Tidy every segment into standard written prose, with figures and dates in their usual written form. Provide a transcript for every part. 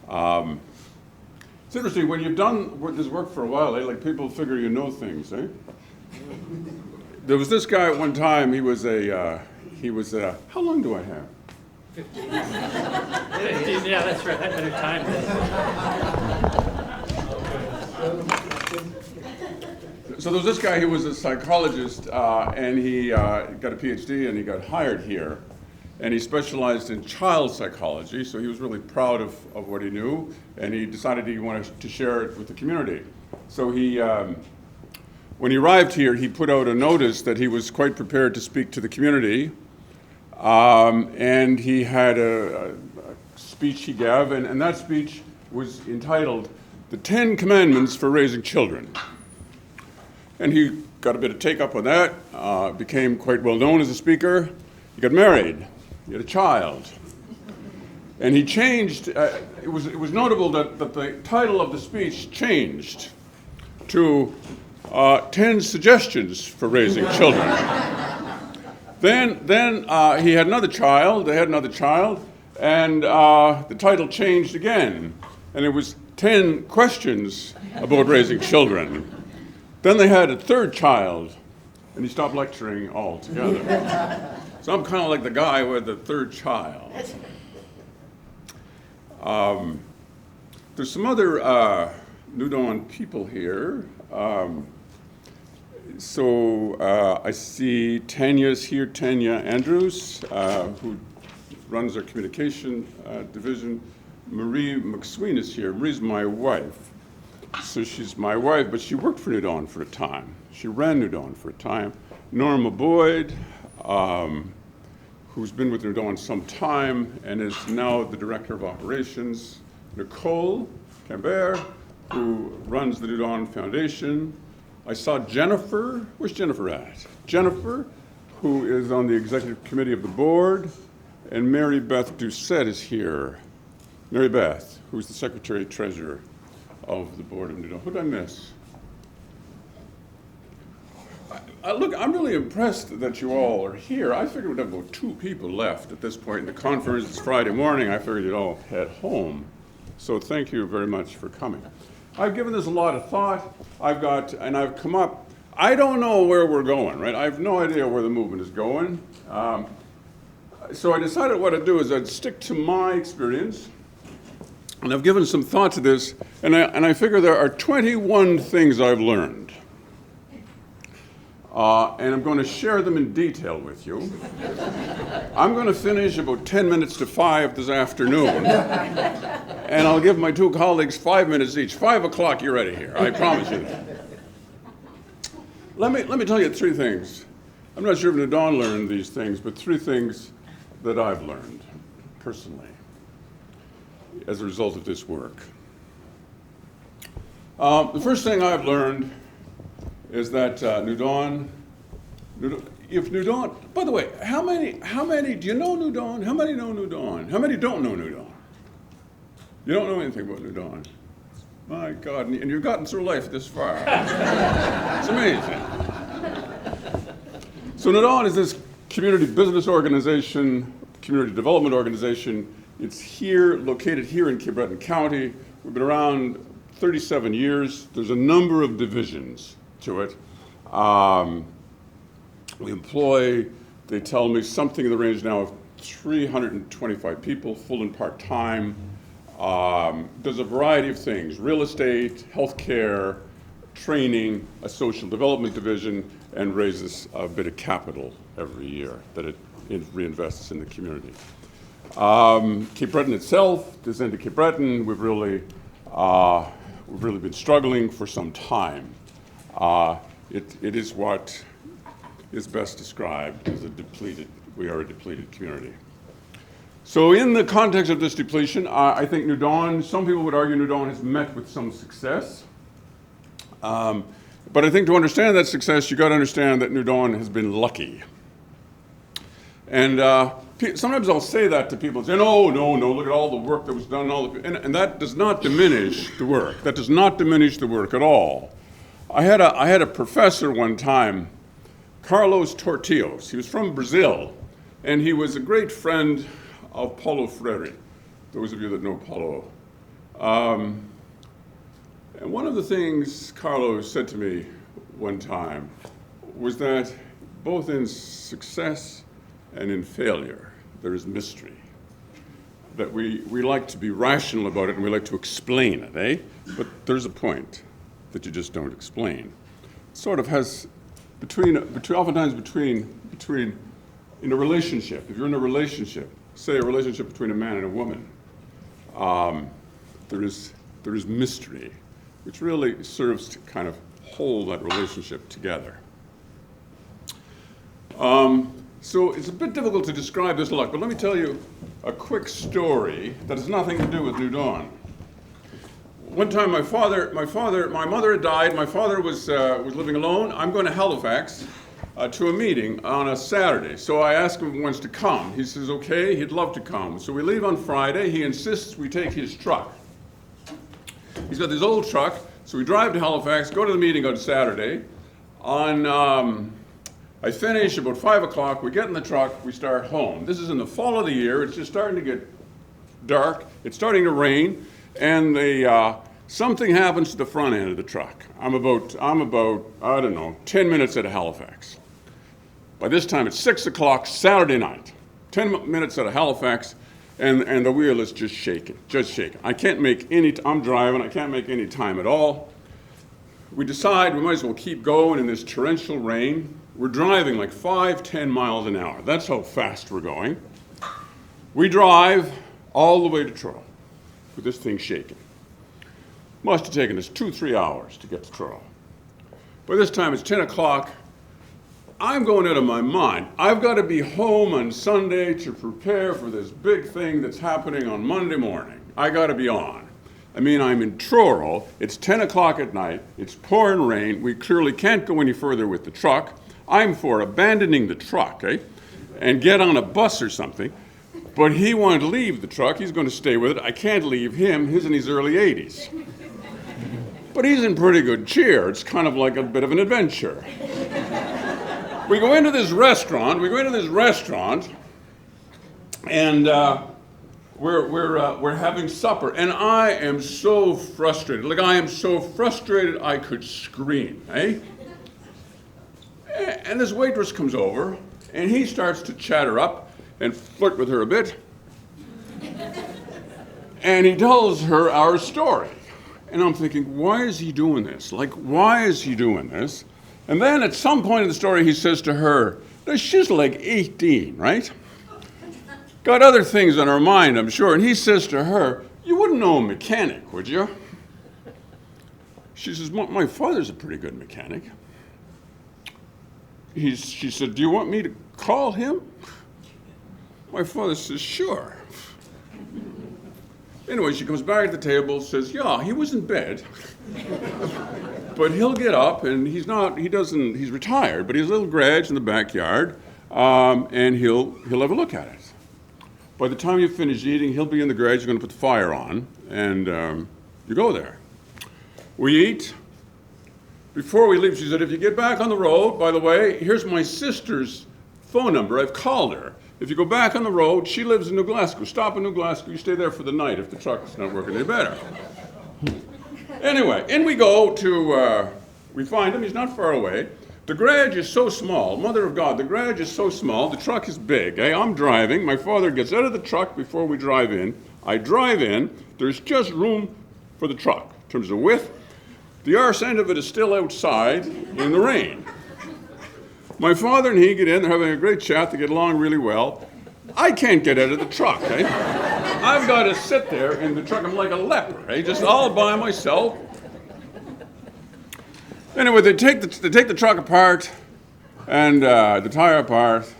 It's interesting, when you've done this work for a while, like people figure you know things, eh? There was this guy at one time, he was how long do I have? 15. Yeah, that's right, I better time this. So there was this guy, he was a psychologist, and he got a PhD and he got hired here. And he specialized in child psychology, so he was really proud of what he knew, and he decided he wanted to share it with the community. So he, when he arrived here, he put out a notice that he was quite prepared to speak to the community, and he had a speech he gave, and that speech was entitled, "The 10 Commandments for Raising Children." And he got a bit of take-up on that, became quite well known as a speaker. He got married. He had a child. And he changed, it was notable that the title of the speech changed to 10 Suggestions for Raising Children. Then he had another child, they had another child, and the title changed again. And it was 10 Questions about Raising Children. Then they had a third child, and he stopped lecturing altogether. So I'm kind of like the guy with the third child. There's some other New Dawn people here. I see Tanya's here, Tanya Andrews, who runs our communication division. Marie MacSween is here. Marie's my wife. So she's my wife, but she worked for New Dawn for a time. She ran New Dawn for a time. Norma Boyd, who's been with New Dawn some time and is now the Director of Operations. Nicole Cambert, who runs the New Dawn Foundation. I saw Jennifer. Where's Jennifer at? Jennifer, who is on the Executive Committee of the Board. And Mary Beth Doucette is here. Mary Beth, who's the Secretary Treasurer of the Board of New Dawn. Who did I miss? Look, I'm really impressed that you all are here. I figured we'd have about 2 people left at this point in the conference. It's Friday morning. I figured you'd all head home. So thank you very much for coming. I've given this a lot of thought. I've come up. I don't know where we're going, right? I have no idea where the movement is going. So I decided what I'd do is I'd stick to my experience. And I've given some thought to this. And I figure there are 21 things I've learned. And I'm going to share them in detail with you. I'm going to finish about 10 minutes to 5 this afternoon. And I'll give my 2 colleagues 5 minutes each. 5 o'clock, you're ready here. I promise you that. Let me tell you 3 things. I'm not sure if New Dawn learned these things, but 3 things that I've learned personally as a result of this work. The first thing I've learned is that New Dawn, by the way, how many, do you know New Dawn? How many know New Dawn? How many don't know New Dawn? You don't know anything about New Dawn. My God, and you've gotten through life this far. It's amazing. So New Dawn is this community business organization, community development organization. It's here, located here in Cape Breton County. We've been around 37 years. There's a number of divisions to it. We employ, they tell me, something in the range now of 325 people, full and part-time. There's a variety of things: real estate, healthcare, training, a social development division, and raises a bit of capital every year that it reinvests in the community. Cape Breton itself, this end of Cape Breton, we've really been struggling for some time. It is what is best described as we are a depleted community. So in the context of this depletion, I think New Dawn, some people would argue New Dawn has met with some success. But I think to understand that success, you've got to understand that New Dawn has been lucky. And sometimes I'll say that to people and say, no, look at all the work that was done. And that does not diminish the work. That does not diminish the work at all. I had a professor one time, Carlos Tortillos. He was from Brazil, and he was a great friend of Paulo Freire. Those of you that know Paulo And one of the things Carlo said to me one time was that both in success and in failure, there is mystery. That we like to be rational about it and we like to explain it, eh? But there's a point that you just don't explain. It sort of has, oftentimes between in a relationship, if you're in a relationship, say a relationship between a man and a woman, there is mystery, which really serves to kind of hold that relationship together. So it's a bit difficult to describe this luck, but let me tell you a quick story that has nothing to do with New Dawn. One time my mother had died, my father was living alone. I'm going to Halifax to a meeting on a Saturday. So I asked him if he wants to come. He says, okay, he'd love to come. So we leave on Friday. He insists we take his truck. He's got this old truck, so we drive to Halifax, go to the meeting on Saturday. I finish about 5 o'clock, we get in the truck, we start home. This is in the fall of the year, it's just starting to get dark, it's starting to rain, and something happens to the front end of the truck. I'm about, I don't know, 10 minutes out of Halifax. By this time it's 6 o'clock Saturday night, 10 minutes out of Halifax, and the wheel is just shaking. I can't make I'm driving, I can't make any time at all. We decide we might as well keep going in this torrential rain. We're driving like 5-10 miles an hour. That's how fast we're going. We drive all the way to Truro with this thing shaking. Must have taken us 2-3 hours to get to Truro. By this time it's 10 o'clock. I'm going out of my mind. I've got to be home on Sunday to prepare for this big thing that's happening on Monday morning. I got to be on. I mean, I'm in Truro. It's 10 o'clock at night. It's pouring rain. We clearly can't go any further with the truck. I'm for abandoning the truck, and get on a bus or something. But he wanted to leave the truck. He's going to stay with it. I can't leave him. He's in his early 80s. But he's in pretty good cheer. It's kind of like a bit of an adventure. We go into this restaurant, and we're having supper, and I am so frustrated. Like, I am so frustrated I could scream, And this waitress comes over, and he starts to chatter up and flirt with her a bit. And he tells her our story. And I'm thinking, why is he doing this? Like, why is he doing this? And then at some point in the story, he says to her, now, she's like 18, right? Got other things on her mind, I'm sure. And he says to her, you wouldn't know a mechanic, would you? She says, my father's a pretty good mechanic. She said, do you want me to call him? My father says, sure. Anyway, she comes back at the table, says, yeah, he was in bed. But he'll get up, and he's retired, but he has a little garage in the backyard, and he'll have a look at it. By the time you finish eating, he'll be in the garage, you're going to put the fire on, and you go there. We eat. Before we leave, she said, if you get back on the road, by the way, here's my sister's phone number. I've called her. If you go back on the road, she lives in New Glasgow. Stop in New Glasgow. You stay there for the night if the truck's not working any better. Anyway, in we go to, we find him. He's not far away. The garage is so small. Mother of God, the garage is so small. The truck is big. I'm driving. My father gets out of the truck before we drive in. I drive in. There's just room for the truck in terms of width. The arse end of it is still outside in the rain. My father and he get in, they're having a great chat, they get along really well. I can't get out of the truck, I've got to sit there in the truck, I'm like a leper, just all by myself. Anyway, they take the truck apart, and the tire apart.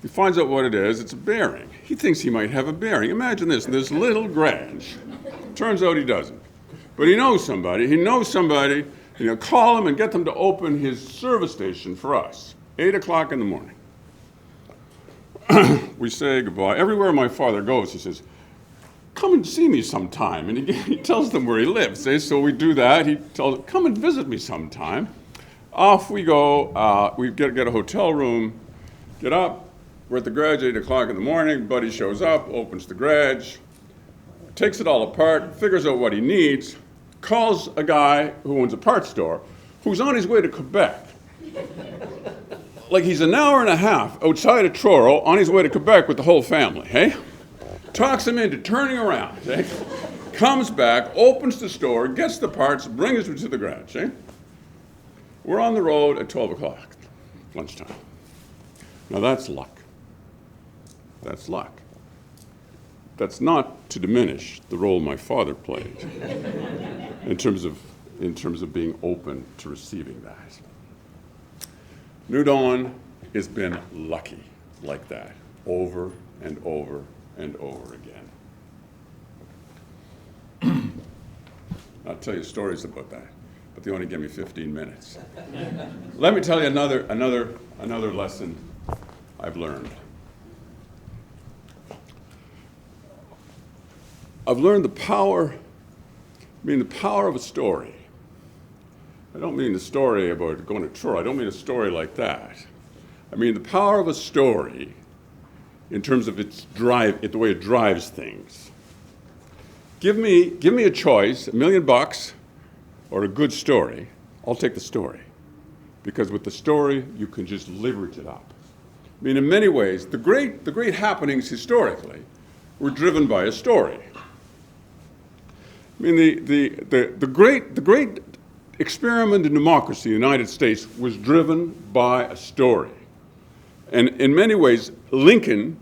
He finds out what it is, it's a bearing. He thinks he might have a bearing. Imagine this little garage. Turns out he doesn't. But he knows somebody, and he'll call them and get them to open his service station for us, 8 o'clock in the morning. We say goodbye. Everywhere my father goes, he says, come and see me sometime. And he tells them where he lives. So we do that. He tells them, come and visit me sometime. Off we go. We get a hotel room, get up. We're at the garage at 8 o'clock in the morning. Buddy shows up, opens the garage. takes it all apart, figures out what he needs, calls a guy who owns a parts store who's on his way to Quebec. Like he's an hour and a half outside of Truro on his way to Quebec with the whole family, hey? Talks him into turning around, hey? Comes back, opens the store, gets the parts, brings it to the garage, eh? We're on the road at 12 o'clock, lunchtime. Now that's luck. That's luck. That's not to diminish the role my father played in terms of being open to receiving that. New Dawn has been lucky like that over and over and over again. I'll tell you stories about that, but they only give me 15 minutes. Let me tell you another lesson I've learned. I've learned the power of a story. I don't mean the story about going to Truro. I don't mean a story like that. I mean the power of a story in terms of its drive, the way it drives things. Give me a choice, $1 million or a good story. I'll take the story. Because with the story, you can just leverage it up. I mean, in many ways, the great happenings historically were driven by a story. I mean, the great experiment in democracy in the United States was driven by a story. And in many ways, Lincoln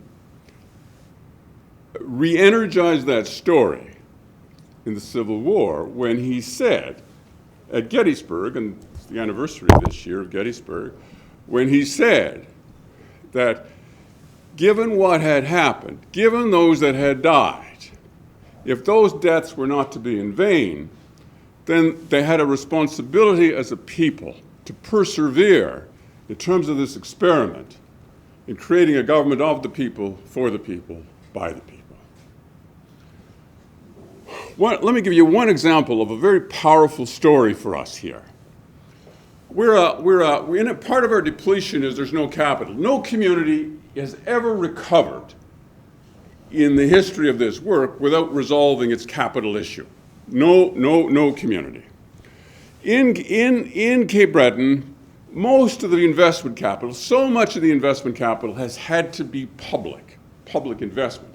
re-energized that story in the Civil War when he said at Gettysburg, and it's the anniversary this year of Gettysburg, when he said that given what had happened, given those that had died, if those deaths were not to be in vain, then they had a responsibility as a people to persevere in terms of this experiment in creating a government of the people, for the people, by the people. Let me give you one example of a very powerful story for us here. Part of our depletion is there's no capital. No community has ever recovered in the history of this work without resolving its capital issue. No community. In Cape Breton, most of the investment capital, so much of the investment capital has had to be public investment.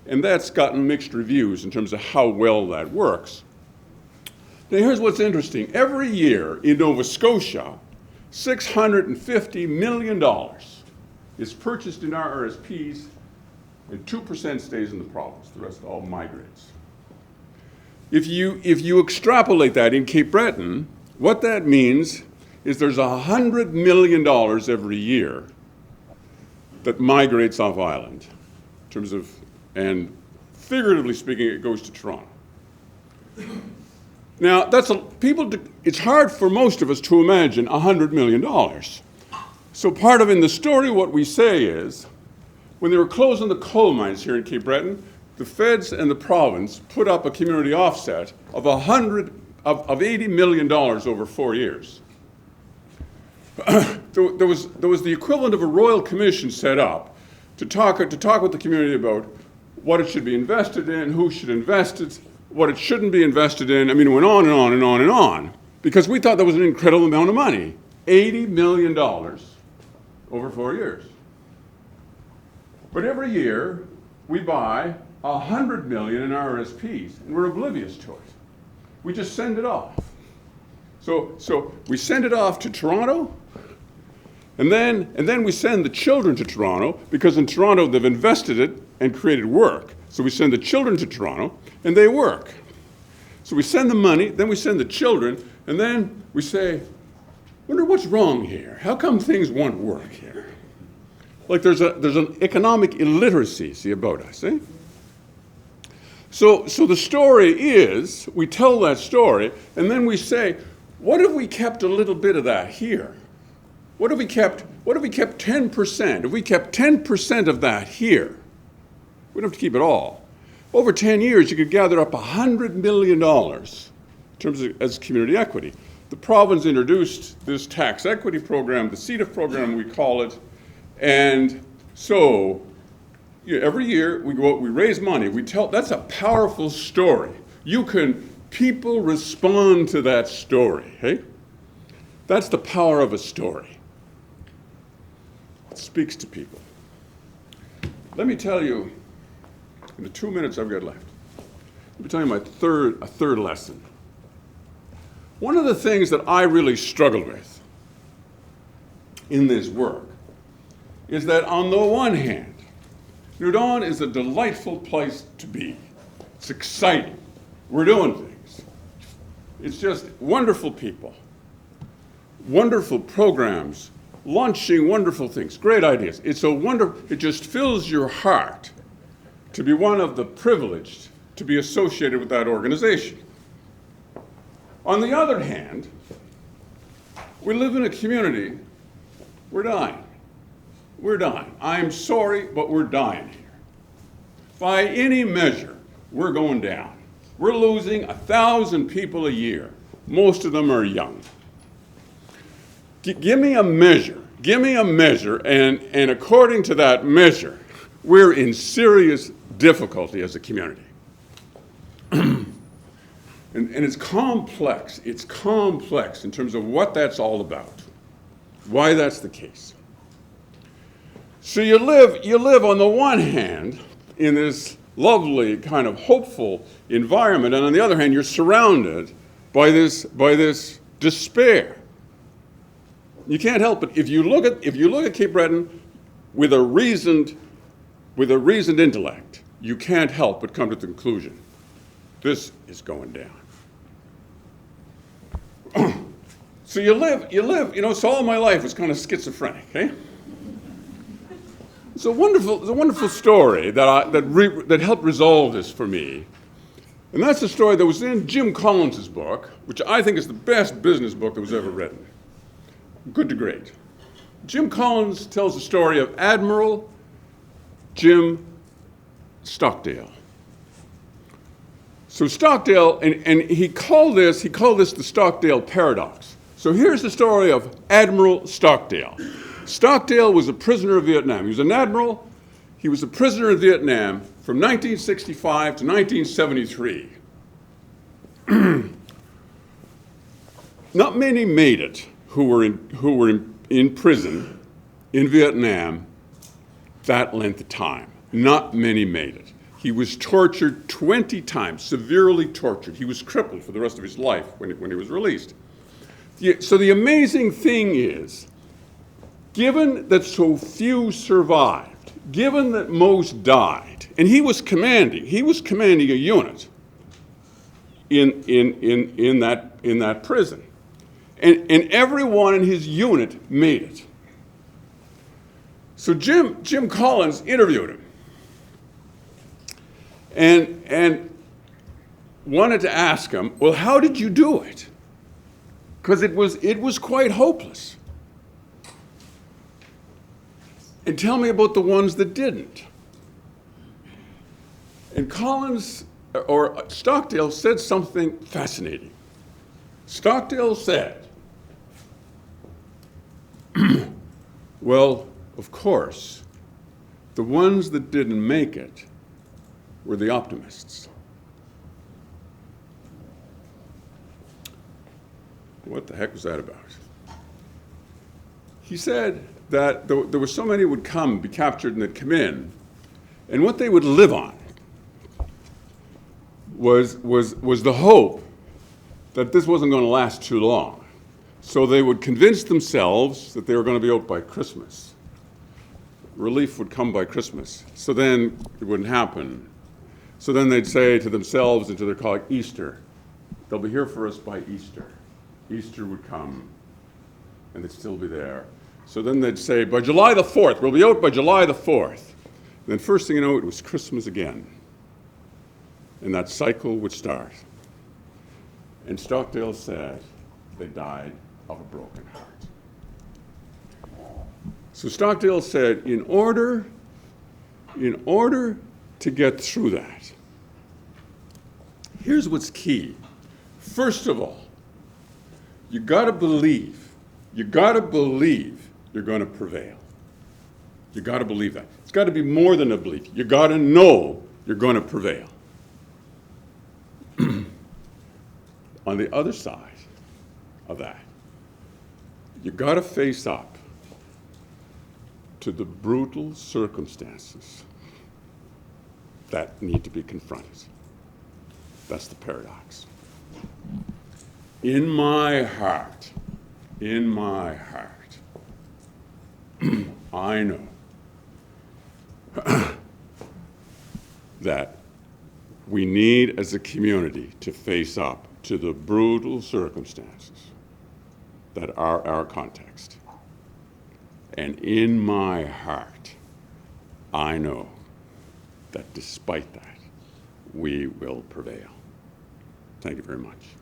And that's gotten mixed reviews in terms of how well that works. Now here's what's interesting. Every year in Nova Scotia, $650 million is purchased in RRSPs and 2% stays in the province. The rest all migrates. If you extrapolate that in Cape Breton, what that means is there's $100 million every year that migrates off island, in terms of, and figuratively speaking, it goes to Toronto. Now, it's hard for most of us to imagine $100 million. So part of in the story what we say is, when they were closing the coal mines here in Cape Breton, the feds and the province put up a community offset of $80 million over 4 years. There was the equivalent of a royal commission set up to talk with the community about what it should be invested in, who should invest it, what it shouldn't be invested in. I mean, it went on and on and on and on, because we thought that was an incredible amount of money. $80 million over 4 years. But every year, we buy $100 million in RRSPs, and we're oblivious to it. We just send it off. So we send it off to Toronto, and then we send the children to Toronto, because in Toronto they've invested it and created work. So we send the children to Toronto, and they work. So we send the money, then we send the children, and then we say, wonder what's wrong here? How come things won't work here? Like there's an economic illiteracy, see, about us, eh? So the story is, we tell that story, and then we say, what if we kept a little bit of that here? What if we kept 10%? If we kept 10% of that here, we don't have to keep it all. Over 10 years, you could gather up $100 million in terms of as community equity. The province introduced this tax equity program, the CEDAF program we call it, and so every year we go out, we raise money, we tell, that's a powerful story. People respond to that story, hey? That's the power of a story. It speaks to people. Let me tell you, in the 2 minutes I've got left, let me tell you a third lesson. One of the things that I really struggled with in this work is that on the one hand, New Dawn is a delightful place to be. It's exciting. We're doing things. It's just wonderful people, wonderful programs, launching wonderful things, great ideas. It just fills your heart to be one of the privileged to be associated with that organization. On the other hand, we live in a community, we're dying. We're dying. I'm sorry, but we're dying here. By any measure, we're going down. We're losing 1,000 people a year. Most of them are young. Give me a measure. Give me a measure, and according to that measure, we're in serious difficulty as a community. And it's complex. It's complex in terms of what that's all about, why that's the case. So you live on the one hand in this lovely kind of hopeful environment, and on the other hand, you're surrounded by this despair. You can't help it. If you look at Cape Breton with a reasoned intellect, you can't help but come to the conclusion, this is going down. So you live, so all my life was kind of schizophrenic, eh? It's a wonderful story that helped resolve this for me. And that's the story that was in Jim Collins' book, which I think is the best business book that was ever written. Good to Great. Jim Collins tells the story of Admiral Jim Stockdale. So Stockdale, and he called this the Stockdale paradox. So here's the story of Admiral Stockdale. Stockdale was a prisoner of Vietnam. He was an admiral. He was a prisoner in Vietnam from 1965 to 1973. Not many made it who were in prison in Vietnam that length of time. Not many made it. He was tortured 20 times, severely tortured. He was crippled for the rest of his life when he was released. So the amazing thing is, given that so few survived, given that most died, and he was commanding a unit in that prison, and everyone in his unit made it. So Jim Collins interviewed him and wanted to ask him, well, how did you do it? Because it was quite hopeless. And tell me about the ones that didn't. And Stockdale said something fascinating. Stockdale said, well, of course, the ones that didn't make it were the optimists. What the heck was that about? He said that there were so many who would come, be captured, and they'd come in, and what they would live on was the hope that this wasn't going to last too long. So they would convince themselves that they were going to be out by Christmas. Relief would come by Christmas. So then it wouldn't happen. So then they'd say to themselves and to their colleague, Easter, they'll be here for us by Easter. Easter would come, and they'd still be there. So then they'd say, by July the 4th, we'll be out by July the 4th. Then first thing you know, it was Christmas again. And that cycle would start. And Stockdale said they died of a broken heart. So Stockdale said, in order to get through that, here's what's key. First of all, you gotta believe you're going to prevail. You gotta believe that. It's got to be more than a belief. You got to know you're going to prevail. On the other side of that, you got to face up to the brutal circumstances that need to be confronted. That's the paradox. In my heart, I know that we need, as a community, to face up to the brutal circumstances that are our context. And in my heart, I know that despite that, we will prevail. Thank you very much.